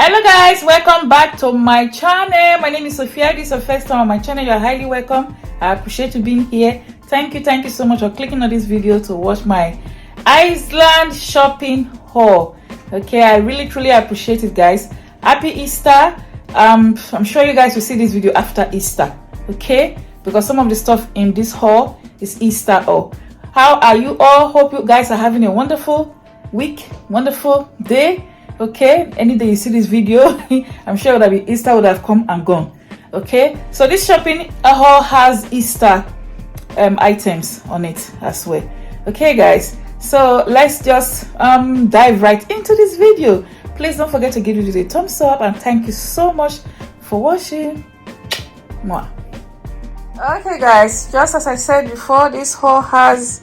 Hello guys, welcome back to my channel. My name is Sophia. This is your first time on my channel. You're highly welcome. I appreciate you being here. Thank you so much for clicking on this video to watch my Iceland shopping haul. Okay, I really truly appreciate it, guys. Happy Easter. I'm sure you guys will see this video after Easter, okay, because some of the stuff in this haul is Easter haul. How are you all? Hope you guys are having a wonderful week, wonderful day. Okay, any day you see this video, I'm sure that Easter would have come and gone. Okay, so this shopping haul has Easter items on it as well. Okay guys, so let's just dive right into this video. Please don't forget to give it a thumbs up, and thank you so much for watching. Mwah. Okay guys, just as I said before, this haul has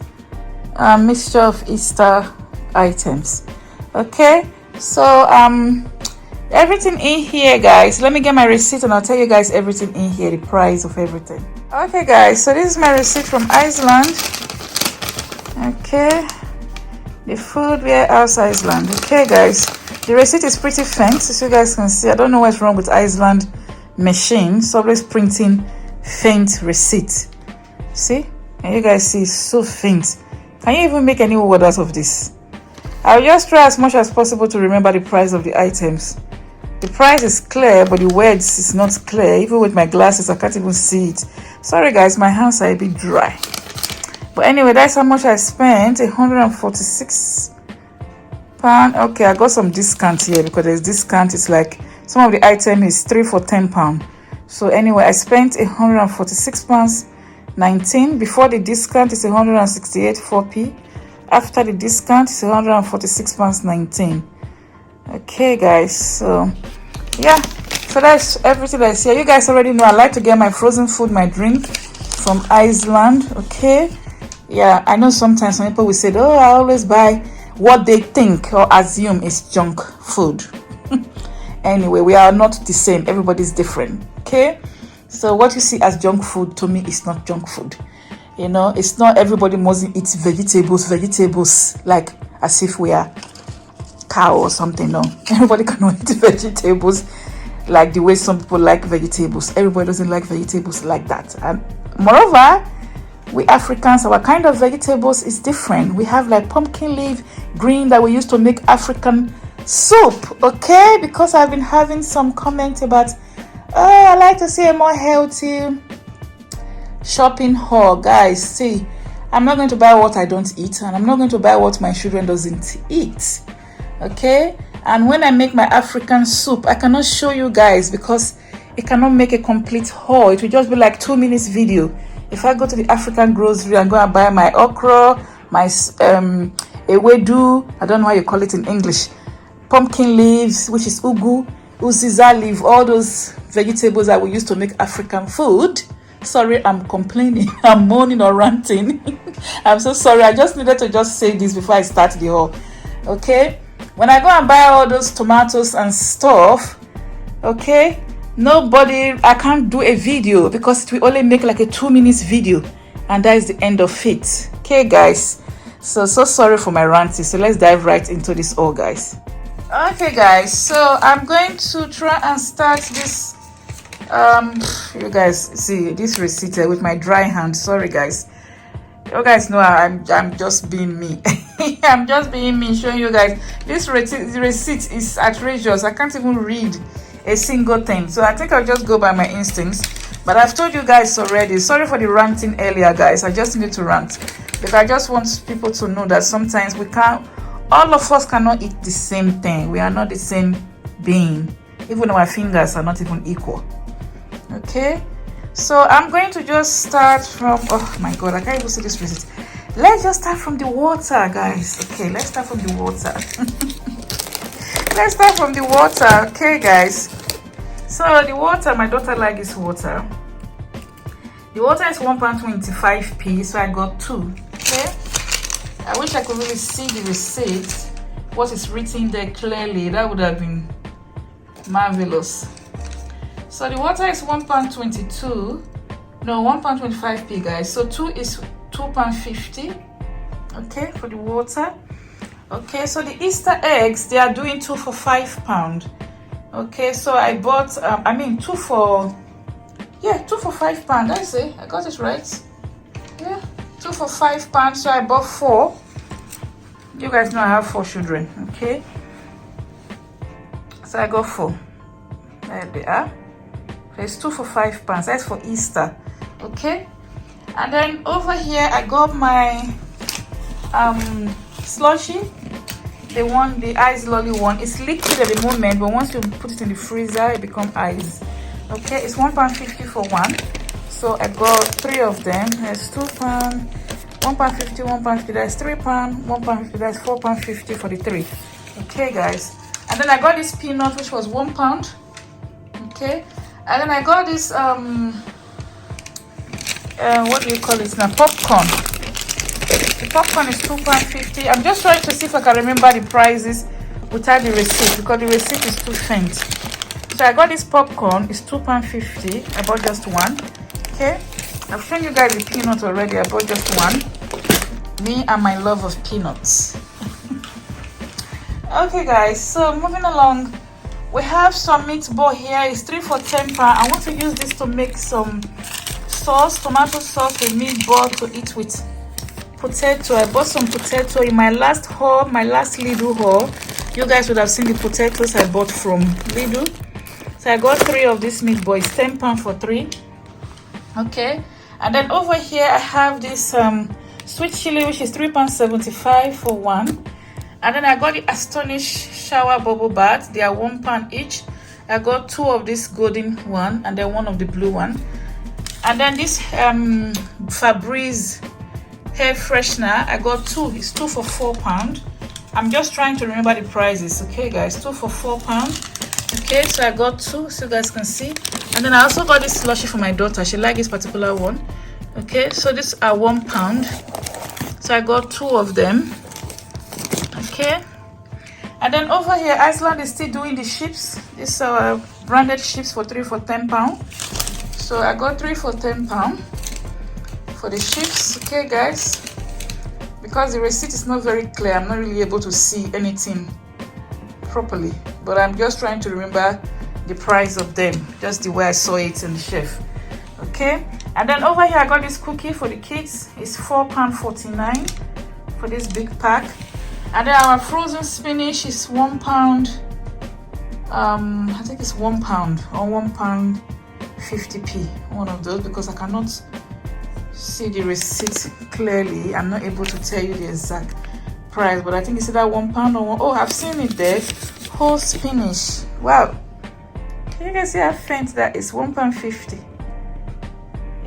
a mixture of Easter items. Okay, so everything in here, guys, let me get my receipt and I'll tell you guys everything in here, the price of everything. Okay guys, so this is my receipt from Iceland. Okay, the food warehouse Iceland. Okay guys, the receipt is pretty faint, as you guys can see. I don't know what's wrong with Iceland machine. It's always printing faint receipt. See, and you guys see, it's so faint. Can you even make any word out of this? I'll just try as much as possible to remember the price of the items. The price is clear, but the words is not clear. Even with my glasses, I can't even see it. Sorry guys, my hands are a bit dry. But anyway, that's how much I spent. 146 pound. Okay, I got some discount here because there's discount. It's like some of the item is 3 for 10 pound. So anyway, I spent 146 pounds 19. Before the discount is 168 4p. After the discount, it's 146 pounds 19. Okay guys, so yeah, so that's everything I see. You guys already know I like to get my frozen food, my drink from Iceland. Okay, yeah, I know sometimes some people will say, oh, I always buy what they think or assume is junk food. Anyway, we are not the same. Everybody's different. Okay, so what you see as junk food to me is not junk food. You know, it's not everybody must eat vegetables like as if we are cow or something. No, everybody cannot eat vegetables like the way some people like vegetables. Everybody doesn't like vegetables like that. And moreover, we Africans, our kind of vegetables is different. We have like pumpkin leaf, green, that we used to make African soup. Okay, because I've been having some comments about, oh, I like to see a more healthy shopping haul. Guys, see, I'm not going to buy what I don't eat, and I'm not going to buy what my children doesn't eat. Okay, and when I make my African soup, I cannot show you guys because it cannot make a complete haul. It will just be like 2 minutes video. If I go to the African grocery and go and buy my okra, my ewedu, I don't know how you call it in English, pumpkin leaves, which is ugu, uziza leaf, all those vegetables that we used to make African food. Sorry, I'm complaining, I'm moaning or ranting. I'm so sorry. I just needed to just say this before I start the haul. Okay, when I go and buy all those tomatoes and stuff, okay, I can't do a video because it will only make like a 2 minutes video, and that is the end of it. Okay guys, so sorry for my ranting. So let's dive right into this all, guys. Okay guys, so I'm going to try and start this. You guys see this receipt with my dry hand. Sorry guys, you guys know I'm just being me. I'm just being me, showing you guys this receipt is outrageous. I can't even read a single thing, so I think I'll just go by my instincts. But I've told you guys already. Sorry for the ranting earlier, guys. I just need to rant because I just want people to know that sometimes all of us cannot eat the same thing. We are not the same being. Even our fingers are not even equal. Okay, so I'm going to just start from, oh my god, I can't even see this receipt. Let's just start from the water, guys. Okay, let's start from the water. Let's start from the water. Okay guys, so the water, my daughter likes this water. The water is £1.25p, so I got 2. Okay, I wish I could really see the receipt, what is written there clearly. That would have been marvelous. So the water is £1.22, no, £1.25p, guys. So 2 is £2.50. Okay, for the water. Okay, so the Easter eggs, they are doing 2 for £5. Okay, so I bought I mean two for £5. That's it. I got it right. Yeah, two for £5. So I bought 4. You guys know I have 4 children. Okay, so I got 4. There they are. So it's 2 for £5. That's for Easter. Okay, and then over here I got my slushy, the ice lolly one. It's liquid at the moment, but once you put it in the freezer it becomes ice. Okay, it's £1.50 for one. So I got 3 of them. There's £2, £1.50, £1.50, that's £3, £1.50, that's £4.50 for the 3. Okay guys, and then I got this peanut which was £1. Okay, and then I got this what do you call it now, popcorn. The popcorn is £2.50. I'm just trying to see if I can remember the prices without the receipt, because the receipt is too faint. So I got this popcorn, it's £2.50. I bought just one. Okay, I've shown you guys the peanuts already. I bought just one. Me and my love of peanuts. Okay guys, so moving along, we have some meatball here. It's 3 for £10. I want to use this to make some sauce, tomato sauce with meatball to eat with potato. I bought some potato in my last haul, my last Lidl haul. You guys would have seen the potatoes I bought from Lidl. So I got 3 of this meatball. It's £10 for 3. Okay, and then over here I have this sweet chili, which is £3.75 for one. And then I got the Astonish shower bubble bath. They are £1 each. I got 2 of this golden one and then 1 of the blue one. And then this Febreze hair freshener, I got 2. It's 2 for £4. I'm just trying to remember the prices. Okay guys, 2 for £4. Okay, so I got 2 so you guys can see. And then I also got this slushy for my daughter. She likes this particular one. Okay, so these are £1. So I got 2 of them. Okay, and then over here Iceland is still doing the chips. These are branded chips for 3 for £10. So I got 3 for £10 for the chips. Okay guys, because the receipt is not very clear, I'm not really able to see anything properly, but I'm just trying to remember the price of them, just the way I saw it in the shelf. Okay, and then over here I got this cookie for the kids. It's £4.49 for this big pack. And then our frozen spinach is £1. I think it's £1 or £1.50p, one of those, because I cannot see the receipt clearly. I'm not able to tell you the exact price, but I think it's either £1 or oh, I've seen it there, whole spinach. Wow, can you guys see how faint that is? £1.50.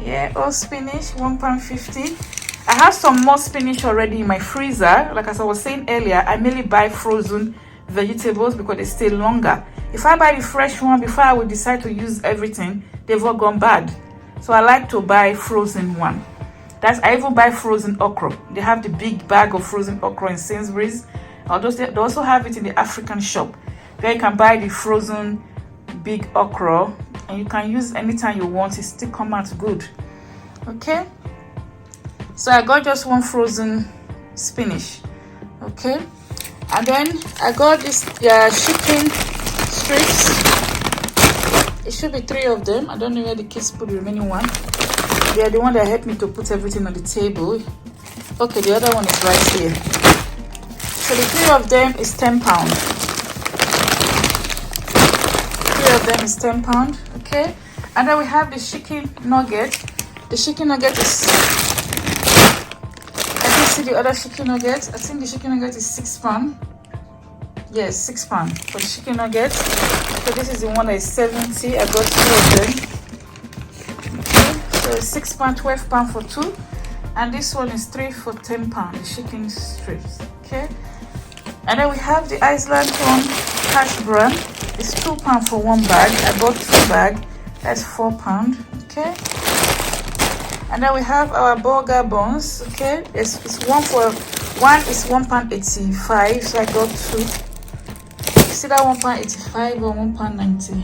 Yeah, whole spinach, £1.50. I have some more spinach already in my freezer. Like as I was saying earlier, I mainly buy frozen vegetables because they stay longer. If I buy the fresh one before I would decide to use everything, they've all gone bad. So I like to buy frozen one. I even buy frozen okra. They have the big bag of frozen okra in Sainsbury's. Although they also have it in the African shop. There you can buy the frozen big okra and you can use anytime you want. It still come out good. Okay. So I got just 1 frozen spinach. Okay, and then I got this chicken strips. It should be 3 of them. I don't know where the kids put the remaining one. They are the one that helped me to put everything on the table. Okay, the other one is right here. So the 3 of them is £10. 3 of them is £10. Okay, and then we have the chicken nugget. The chicken nugget is, see the other chicken nuggets. I think the chicken nugget is £6. Yes, £6 for the chicken nuggets. So this is the one that is 70. I got 2 of them. Okay, so it's £6, £12 for 2. And this one is 3 for £10, the chicken strips. Okay, and then we have the Iceland one hash brown. It's £2 for 1 bag. I bought 2 bags. That's £4. Okay. And then we have our burger buns. Okay, it's one is £1.85. So I got 2. See that £1.85 or £1.90?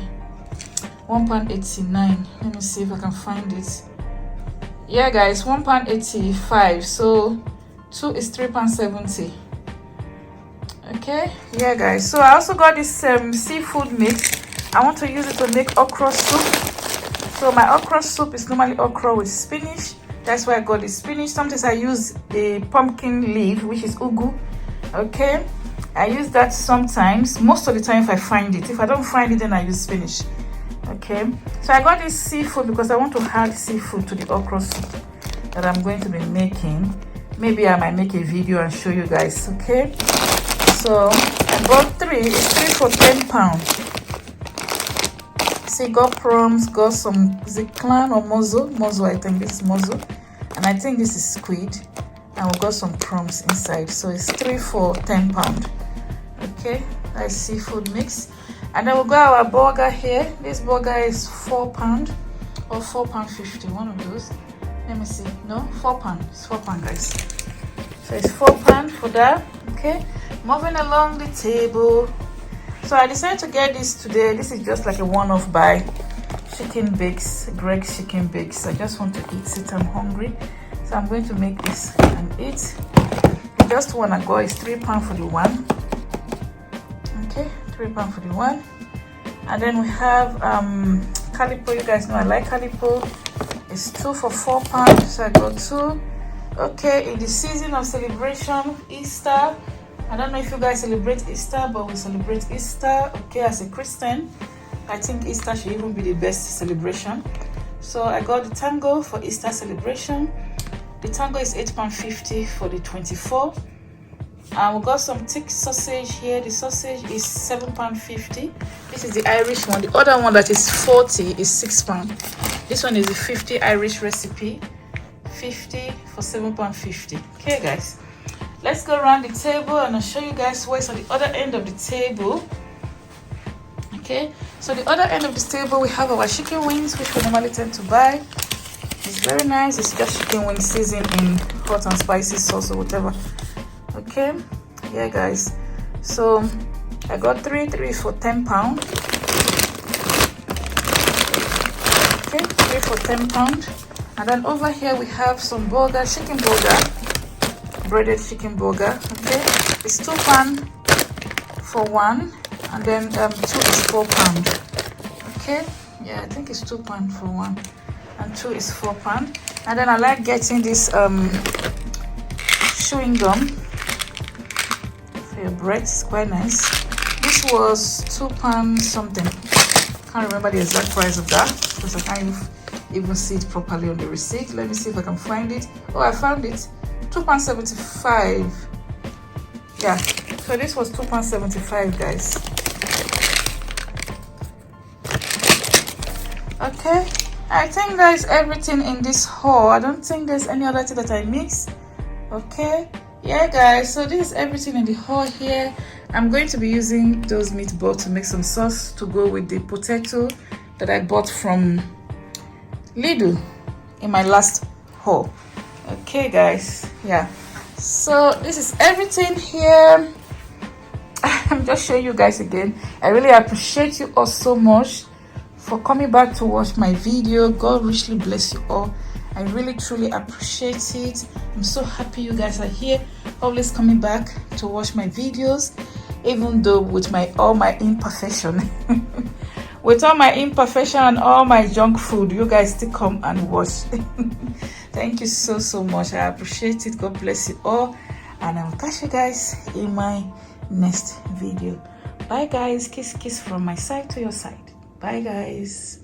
£1.89. Let me see if I can find it. Yeah, guys, £1.85. So 2 is £3.70. Okay, yeah, guys. So I also got this seafood mix. I want to use it to make okra soup. So my okra soup is normally okra with spinach. That's why I got the spinach. Sometimes I use a pumpkin leaf, which is ugu. Okay, I use that sometimes. Most of the time if I find it. If I don't find it, then I use spinach. Okay, so I got this seafood because I want to add seafood to the okra soup that I'm going to be making. Maybe I might make a video and show you guys. Okay, so I bought three. It's 3 for £10. See, got prawns, got some, is it clam or mozo? Mozo, I think this is mozo. And I think this is squid. And we got some prawns inside. So it's 3 for £10. Okay, that's seafood mix. And then we got our burger here. This burger is £4 or £4.50, one of those. Let me see. No, £4. It's £4, guys. So it's £4 for that. Okay, moving along the table. So I decided to get this today. This is just like a one-off buy. Chicken bakes, Greg's chicken bakes. I just want to eat it. I'm hungry. So I'm going to make this and eat. Just one I got is £3 for the one. Okay, £3 for the one. And then we have calipo. You guys know I like calipo. It's 2 for £4. So I got 2. Okay, in the season of celebration, Easter. I don't know if you guys celebrate Easter, but we celebrate Easter. Okay, as a Christian, I think Easter should even be the best celebration. So I got the tango for Easter celebration. The tango is £8.50 for the 24. And we got some thick sausage here. The sausage is £7.50. This is the Irish one. The other one that is 40 is £6. This one is the 50 Irish recipe. 50 for £7.50. Okay, guys. Let's go around the table and I'll show you guys what's on the other end of the table. Okay, so the other end of this table we have our chicken wings, which we normally tend to buy. It's very nice. It's just chicken wings seasoned in hot and spicy sauce or whatever. Okay, yeah, guys. So I got three for £10. Okay, 3 for £10. And then over here we have some burger, chicken burger. Breaded chicken burger. Okay, it's £2 for one, and then 2 is £4. Okay, yeah, I think it's £2 for one, and 2 is £4. And then I like getting this chewing gum for your bread. It's quite nice. This was £2 something. Can't remember the exact price of that because I can't even see it properly on the receipt. Let me see if I can find it. Oh, I found it. £2.75. Yeah, so this was £2.75, guys. Okay, I think there's everything in this haul. I don't think there's any other thing that I mixed. Okay, yeah, guys, so this is everything in the haul here. I'm going to be using those meatballs to make some sauce to go with the potato that I bought from Lidl in my last haul. Okay, guys, yeah, so this is everything here. I'm just showing you guys again. I really appreciate you all so much for coming back to watch my video. God richly bless you all. I really truly appreciate it. I'm so happy you guys are here, always coming back to watch my videos, even though with all my imperfection. With all my imperfection and all my junk food, you guys still come and watch. Thank you so much. I appreciate it. God bless you all, and I'll catch you guys in my next video. Bye, guys. Kiss from my side to your side. Bye, guys.